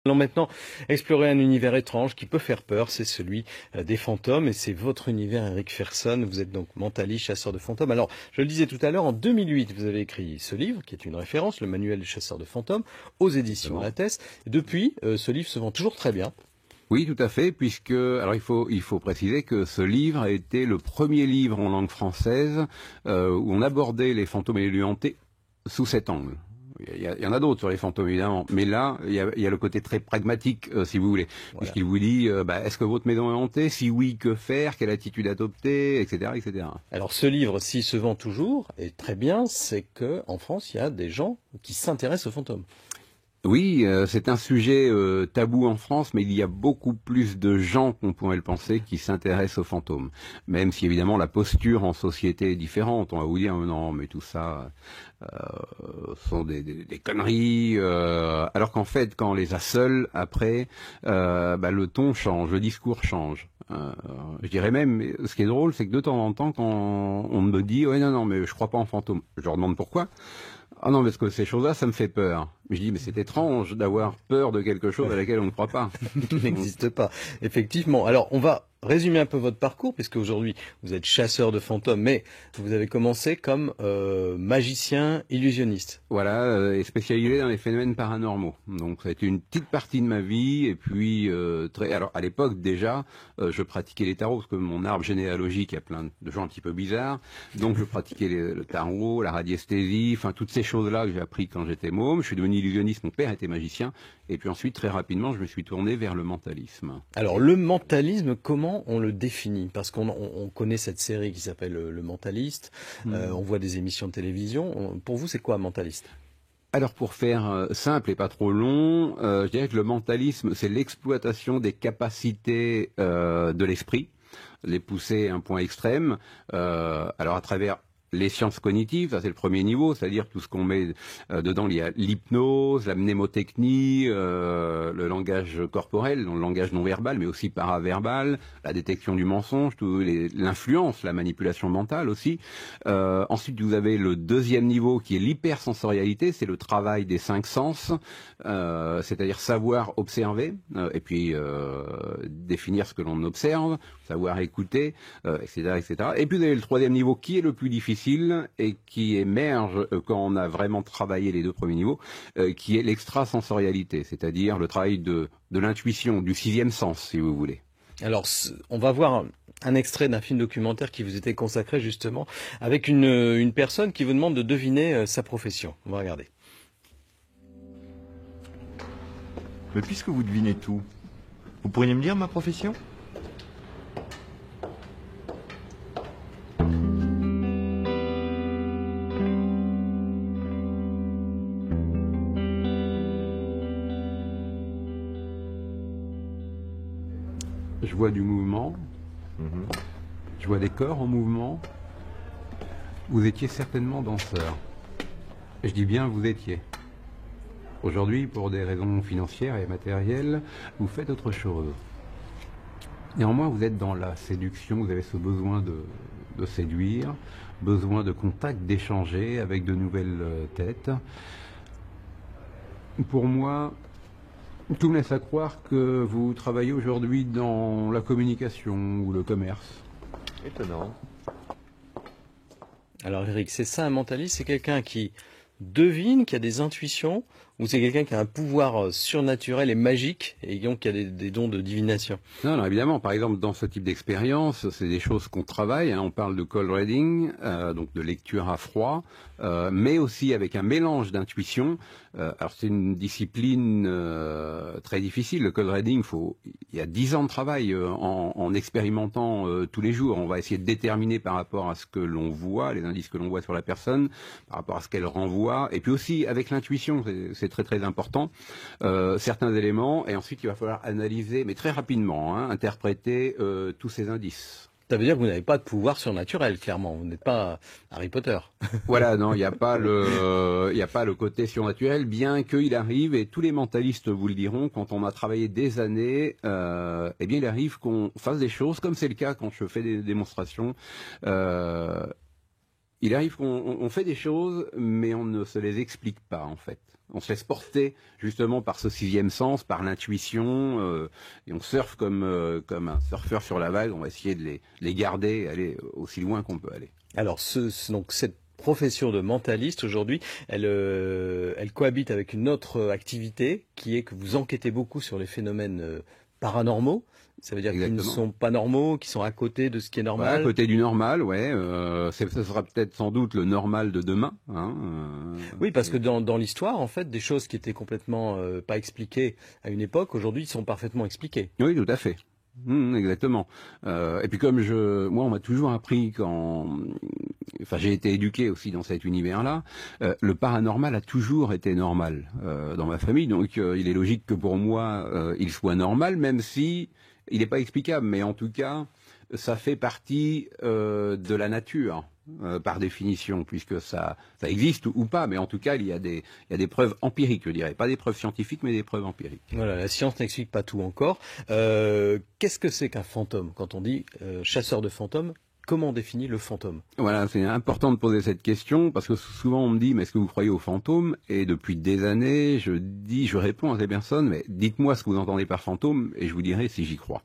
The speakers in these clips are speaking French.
Allons maintenant explorer un univers étrange qui peut faire peur, c'est celui des fantômes et c'est votre univers, Eric Ferson. Vous êtes donc mentaliste, chasseur de fantômes. Alors, je le disais tout à l'heure, en 2008, vous avez écrit ce livre qui est une référence, le manuel du chasseur de fantômes, aux éditions Lattès. Depuis, ce livre se vend toujours très bien. Oui, tout à fait, puisque alors il faut préciser que ce livre a été le premier livre en langue française où on abordait les fantômes et les lieux hantés sous cet angle. Il y en a d'autres sur les fantômes, évidemment. Mais là, il y a le côté très pragmatique, si vous voulez. Voilà. Puisqu'il vous dit, est-ce que votre maison est hantée? Si oui, que faire? Quelle attitude adopter? Etc., etc. Alors, ce livre, s'il se vend toujours, et très bien, c'est que en France, il y a des gens qui s'intéressent aux fantômes. Oui, c'est un sujet tabou en France, mais il y a beaucoup plus de gens qu'on pourrait le penser qui s'intéressent aux fantômes. Même si évidemment la posture en société est différente. On va vous dire non, mais tout ça sont des conneries. Alors qu'en fait, quand on les a seuls, après, le ton change, le discours change. Je dirais même, ce qui est drôle, c'est que de temps en temps, quand on me dit ouais non, mais je crois pas en fantômes, je leur demande pourquoi. Ah non, parce que ces choses-là, ça me fait peur. Je dis, mais c'est étrange d'avoir peur de quelque chose à laquelle on ne croit pas. Qui n'existe pas, effectivement. Alors, on va résumer un peu votre parcours, puisque aujourd'hui, vous êtes chasseur de fantômes, mais vous avez commencé comme magicien illusionniste. Voilà, et spécialisé dans les phénomènes paranormaux. Donc, ça a été une petite partie de ma vie, et puis, alors, à l'époque, déjà, je pratiquais les tarots, parce que mon arbre généalogique, il y a plein de gens un petit peu bizarres. Donc, je pratiquais le tarot, la radiesthésie, enfin, toutes ces choses-là que j'ai appris quand j'étais môme. Je suis devenu illusionniste, mon père était magicien, et puis ensuite, très rapidement, je me suis tourné vers le mentalisme. Alors, le mentalisme, comment on le définit? Parce qu'on connaît cette série qui s'appelle Le Mentaliste, on voit des émissions de télévision. Pour vous, c'est quoi un mentaliste? Alors pour faire simple et pas trop long, je dirais que le mentalisme, c'est l'exploitation des capacités de l'esprit, les pousser à un point extrême, alors à travers les sciences cognitives, ça c'est le premier niveau, c'est-à-dire tout ce qu'on met dedans, il y a l'hypnose, la mnémotechnie, le langage corporel, le langage non verbal, mais aussi paraverbal, la détection du mensonge, l'influence, la manipulation mentale aussi. Ensuite, vous avez le deuxième niveau qui est l'hypersensorialité, c'est le travail des 5 sens, c'est-à-dire savoir observer, et puis définir ce que l'on observe, savoir écouter, etc., etc. Et puis vous avez le troisième niveau qui est le plus difficile et qui émerge quand on a vraiment travaillé les deux premiers niveaux, qui est l'extrasensorialité, c'est-à-dire le travail de l'intuition, du 6e sens, si vous voulez. Alors, on va voir un extrait d'un film documentaire qui vous était consacré justement, avec une personne qui vous demande de deviner sa profession. On va regarder. Mais puisque vous devinez tout, vous pourriez me dire ma profession ? Je vois du mouvement, je vois des corps en mouvement. Vous étiez certainement danseur. Je dis bien vous étiez. Aujourd'hui, pour des raisons financières et matérielles, vous faites autre chose. Néanmoins, vous êtes dans la séduction, vous avez ce besoin de séduire, besoin de contact, d'échanger avec de nouvelles têtes. Pour moi, tout me laisse à croire que vous travaillez aujourd'hui dans la communication ou le commerce. Étonnant. Alors Eric, c'est ça un mentaliste? C'est quelqu'un qui devine, qui a des intuitions, ou c'est quelqu'un qui a un pouvoir surnaturel et magique, et donc qui a des dons de divination? Non, évidemment. Par exemple, dans ce type d'expérience, c'est des choses qu'on travaille. On parle de cold reading, donc de lecture à froid, mais aussi avec un mélange d'intuition. Alors c'est une discipline très difficile. Le cold reading, il y a 10 ans de travail en expérimentant tous les jours. On va essayer de déterminer par rapport à ce que l'on voit, les indices que l'on voit sur la personne, par rapport à ce qu'elle renvoie, et puis aussi avec l'intuition. C'est très très important, certains éléments, et ensuite il va falloir analyser, mais très rapidement, interpréter tous ces indices. Ça veut dire que vous n'avez pas de pouvoir surnaturel, clairement. Vous n'êtes pas Harry Potter. Voilà, non, il n'y a pas le côté surnaturel, bien qu'il arrive, et tous les mentalistes vous le diront, quand on a travaillé des années, eh bien il arrive qu'on fasse des choses, comme c'est le cas quand je fais des démonstrations, Il arrive qu'on fait des choses, mais on ne se les explique pas, en fait. On se laisse porter, justement, par ce sixième sens, par l'intuition, et on surfe comme un surfeur sur la vague. On va essayer de les garder, aller aussi loin qu'on peut aller. Alors, donc cette profession de mentaliste, aujourd'hui, elle cohabite avec une autre activité, qui est que vous enquêtez beaucoup sur les phénomènes paranormaux. Ça veut dire qu'ils ne sont pas normaux, qui sont à côté de ce qui est normal. Ouais, à côté du normal, ouais. Ça sera peut-être sans doute le normal de demain. Hein, oui, parce que dans l'histoire, en fait, des choses qui étaient complètement pas expliquées à une époque, aujourd'hui, sont parfaitement expliquées. Oui, tout à fait. Exactement. Et puis moi, on m'a toujours appris j'ai été éduqué aussi dans cet univers-là. Le paranormal a toujours été normal dans ma famille, donc il est logique que pour moi, il soit normal, même si il n'est pas explicable. Mais en tout cas, ça fait partie de la nature. Par définition, puisque ça existe ou pas, mais en tout cas, il y a des preuves empiriques, je dirais, pas des preuves scientifiques, mais des preuves empiriques. Voilà, la science n'explique pas tout encore. Qu'est-ce que c'est qu'un fantôme? Quand on dit chasseur de fantômes, comment on définit le fantôme? Voilà, c'est important de poser cette question, parce que souvent on me dit, mais est-ce que vous croyez aux fantômes? Et depuis des années, je réponds à ces personnes, mais dites-moi ce que vous entendez par fantôme, et je vous dirai si j'y crois.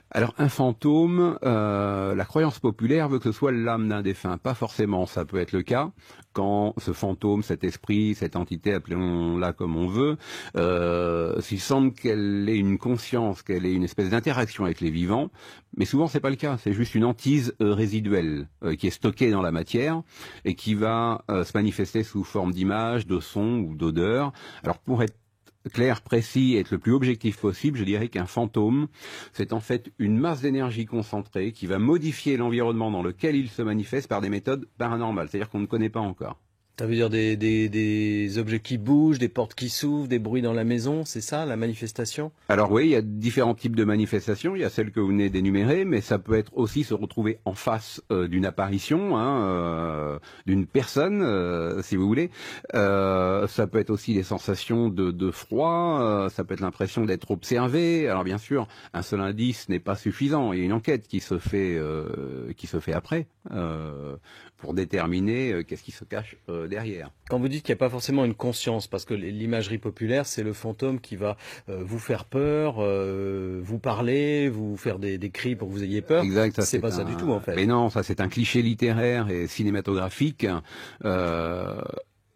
Alors un fantôme, la croyance populaire veut que ce soit l'âme d'un défunt. Pas forcément, ça peut être le cas quand ce fantôme, cet esprit, cette entité, appelons-la comme on veut, s'il semble qu'elle ait une conscience, qu'elle ait une espèce d'interaction avec les vivants, mais souvent c'est pas le cas, c'est juste une hantise résiduelle qui est stockée dans la matière et qui va se manifester sous forme d'images, de sons ou d'odeurs. Alors pour être clair, précis et être le plus objectif possible, je dirais qu'un fantôme, c'est en fait une masse d'énergie concentrée qui va modifier l'environnement dans lequel il se manifeste par des méthodes paranormales, c'est-à-dire qu'on ne connaît pas encore. Ça veut dire des objets qui bougent, des portes qui s'ouvrent, des bruits dans la maison, c'est ça la manifestation? Alors oui, il y a différents types de manifestations, il y a celles que vous venez d'énumérer, mais ça peut être aussi se retrouver en face d'une apparition, d'une personne, si vous voulez. Ça peut être aussi des sensations de froid, ça peut être l'impression d'être observé. Alors bien sûr, un seul indice n'est pas suffisant, il y a une enquête qui se fait après pour déterminer qu'est-ce qui se cache derrière. Quand vous dites qu'il n'y a pas forcément une conscience, parce que l'imagerie populaire, c'est le fantôme qui va vous faire peur, vous parler, vous faire des cris pour que vous ayez peur. Exact, c'est pas ça du tout en fait. Mais non, ça c'est un cliché littéraire et cinématographique.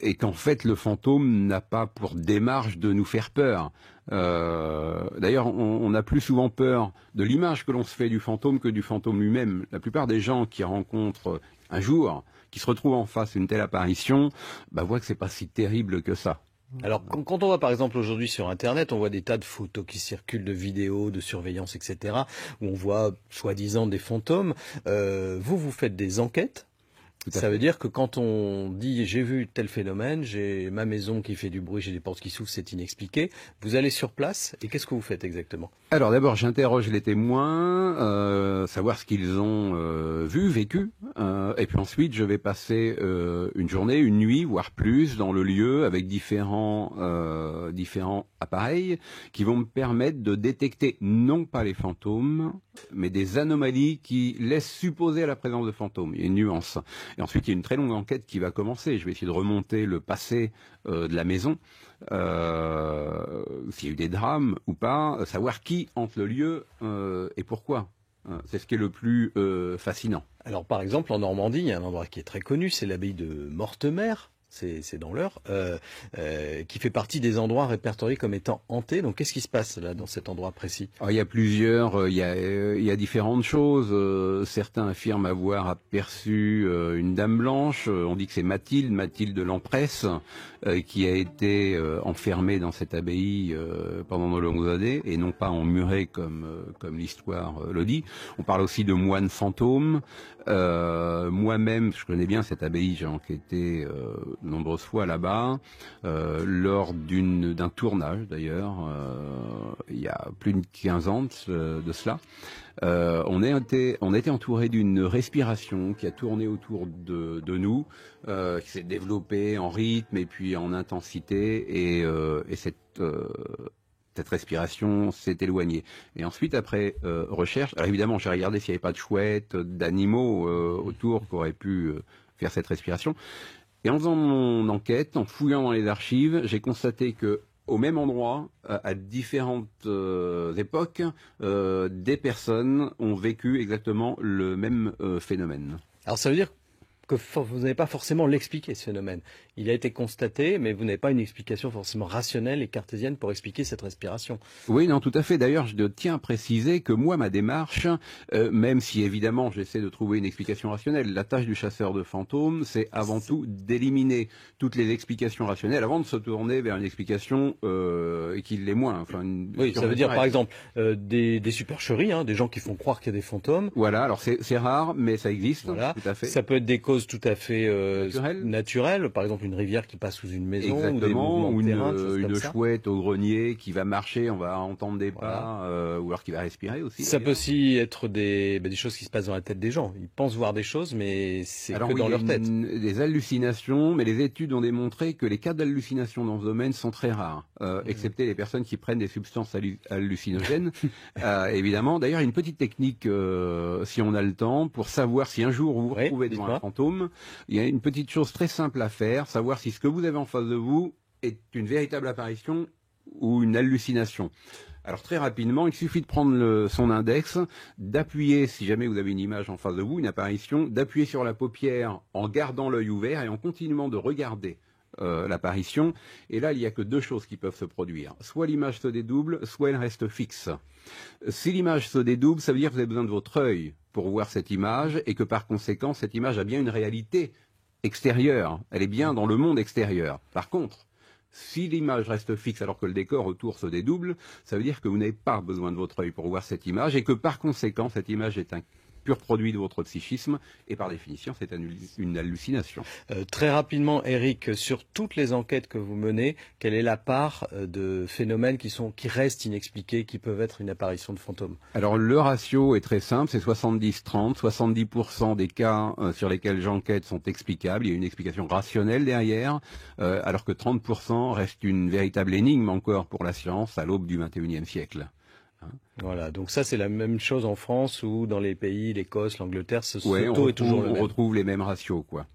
Et qu'en fait le fantôme n'a pas pour démarche de nous faire peur. D'ailleurs, on a plus souvent peur de l'image que l'on se fait du fantôme que du fantôme lui-même. La plupart des gens qui rencontrent un jour, qui se retrouvent en face d'une telle apparition, voient que c'est pas si terrible que ça. Alors, quand on va par exemple aujourd'hui sur Internet, on voit des tas de photos qui circulent, de vidéos, de surveillance, etc., où on voit soi-disant des fantômes. Vous faites des enquêtes? Ça veut dire que quand on dit j'ai vu tel phénomène, j'ai ma maison qui fait du bruit, j'ai des portes qui s'ouvrent, c'est inexpliqué, vous allez sur place et qu'est-ce que vous faites exactement? Alors d'abord j'interroge les témoins, savoir ce qu'ils ont vu, vécu, et puis ensuite je vais passer une journée, une nuit, voire plus dans le lieu avec différents appareils qui vont me permettre de détecter non pas les fantômes, mais des anomalies qui laissent supposer à la présence de fantômes. Il y a une nuance. Et ensuite, il y a une très longue enquête qui va commencer. Je vais essayer de remonter le passé de la maison, s'il y a eu des drames ou pas, savoir qui hante le lieu et pourquoi. C'est ce qui est le plus fascinant. Alors, par exemple, en Normandie, il y a un endroit qui est très connu, c'est l'abbaye de Mortemer. C'est dans l'Eure, qui fait partie des endroits répertoriés comme étant hantés. Donc, qu'est-ce qui se passe là dans cet endroit précis? Il y a plusieurs, il y a différentes choses. Certains affirment avoir aperçu une dame blanche. On dit que c'est Mathilde l'Empresse, qui a été enfermée dans cette abbaye pendant de longues années, et non pas emmurée comme l'histoire le dit. On parle aussi de moines fantômes. Moi-même, je connais bien cette abbaye, j'ai enquêté de nombreuses fois là-bas, lors d'un tournage d'ailleurs, il y a plus de 15 ans de cela. On a été entouré d'une respiration qui a tourné autour de nous, qui s'est développée en rythme et puis en intensité, et cette respiration s'est éloignée. Et ensuite, après recherche, alors évidemment, j'ai regardé s'il n'y avait pas de chouettes, d'animaux autour qui auraient pu faire cette respiration. Et en faisant mon enquête, en fouillant dans les archives, j'ai constaté que au même endroit, à différentes époques, des personnes ont vécu exactement le même phénomène. Alors ça veut dire que vous n'avez pas forcément l'expliquer, ce phénomène. Il a été constaté, mais vous n'avez pas une explication forcément rationnelle et cartésienne pour expliquer cette respiration. Oui, non, tout à fait. D'ailleurs, je tiens à préciser que moi, ma démarche, même si évidemment j'essaie de trouver une explication rationnelle, la tâche du chasseur de fantômes, c'est avant tout d'éliminer toutes les explications rationnelles avant de se tourner vers une explication qui l'est moins. Enfin, oui, ça veut dire par exemple des supercheries, hein, des gens qui font croire qu'il y a des fantômes. Voilà, alors c'est rare, mais ça existe. Voilà. Tout à fait. Ça peut être des causes tout à fait naturelles, par exemple une rivière qui passe sous une maison. Exactement, ou des mouvements de terrain, une chouette au grenier qui va marcher, on va entendre des pas, ou alors qui va respirer aussi. Ça peut aussi être des choses qui se passent dans la tête des gens. Ils pensent voir des choses, mais c'est que dans leur tête. Des hallucinations, mais les études ont démontré que les cas d'hallucination dans ce domaine sont très rares, excepté les personnes qui prennent des substances hallucinogènes. Évidemment, d'ailleurs, il y a une petite technique, si on a le temps, pour savoir si un jour vous vous retrouvez devant un fantôme. Il y a une petite chose très simple à faire, savoir si ce que vous avez en face de vous est une véritable apparition ou une hallucination. Alors très rapidement, il suffit de prendre son index, d'appuyer, si jamais vous avez une image en face de vous, une apparition, d'appuyer sur la paupière en gardant l'œil ouvert et en continuant de regarder l'apparition. Et là, il n'y a que deux choses qui peuvent se produire. Soit l'image se dédouble, soit elle reste fixe. Si l'image se dédouble, ça veut dire que vous avez besoin de votre œil pour voir cette image et que par conséquent, cette image a bien une réalité extérieure. Elle est bien dans le monde extérieur. Par contre, si l'image reste fixe alors que le décor autour se dédouble, ça veut dire que vous n'avez pas besoin de votre œil pour voir cette image et que par conséquent, cette image est un pur produit de votre psychisme et par définition, c'est une hallucination. Très rapidement, Eric, sur toutes les enquêtes que vous menez, quelle est la part de phénomènes qui restent inexpliqués, qui peuvent être une apparition de fantômes? Alors le ratio est très simple, c'est 70-30. 70% des cas sur lesquels j'enquête sont explicables, il y a une explication rationnelle derrière, alors que 30% reste une véritable énigme encore pour la science à l'aube du XXIe siècle. Voilà, donc ça c'est la même chose en France ou dans les pays, l'Écosse, l'Angleterre, ce taux est toujours le même. On retrouve les mêmes ratios, quoi.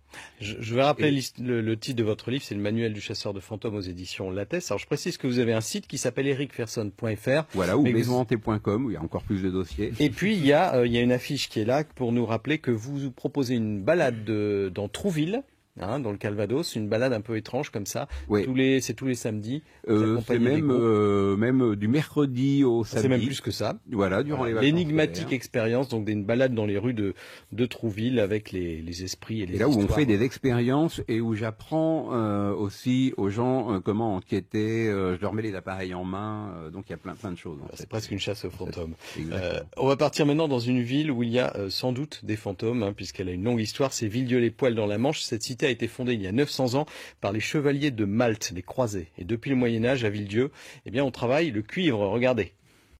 Je vais rappeler le titre de votre livre, c'est le manuel du chasseur de fantômes aux éditions Lattès. Alors je précise que vous avez un site qui s'appelle ericferson.fr. Voilà, ou maisonhantée.com, où il y a encore plus de dossiers. Et puis il y a une affiche qui est là pour nous rappeler que vous proposez une balade dans Trouville. Dans le Calvados, une balade un peu étrange comme ça. Oui. C'est tous les samedis. C'est même du mercredi au samedi. C'est même plus que ça. Voilà, durant les vacances. L'énigmatique expérience, donc une balade dans les rues de Trouville avec les esprits et les histoires. Et là où on fait des expériences et où j'apprends aussi aux gens comment enquêter. Je leur mets les appareils en main. Donc il y a plein de choses. C'est presque une chasse aux fantômes. Exactement. On va partir maintenant dans une ville où il y a sans doute des fantômes, puisqu'elle a une longue histoire. C'est Villedieu-les-Poêles dans la Manche. Cette cité a été fondée il y a 900 ans par les chevaliers de Malte, les croisés. Et depuis le Moyen-Âge, à Villedieu, on travaille le cuivre, regardez.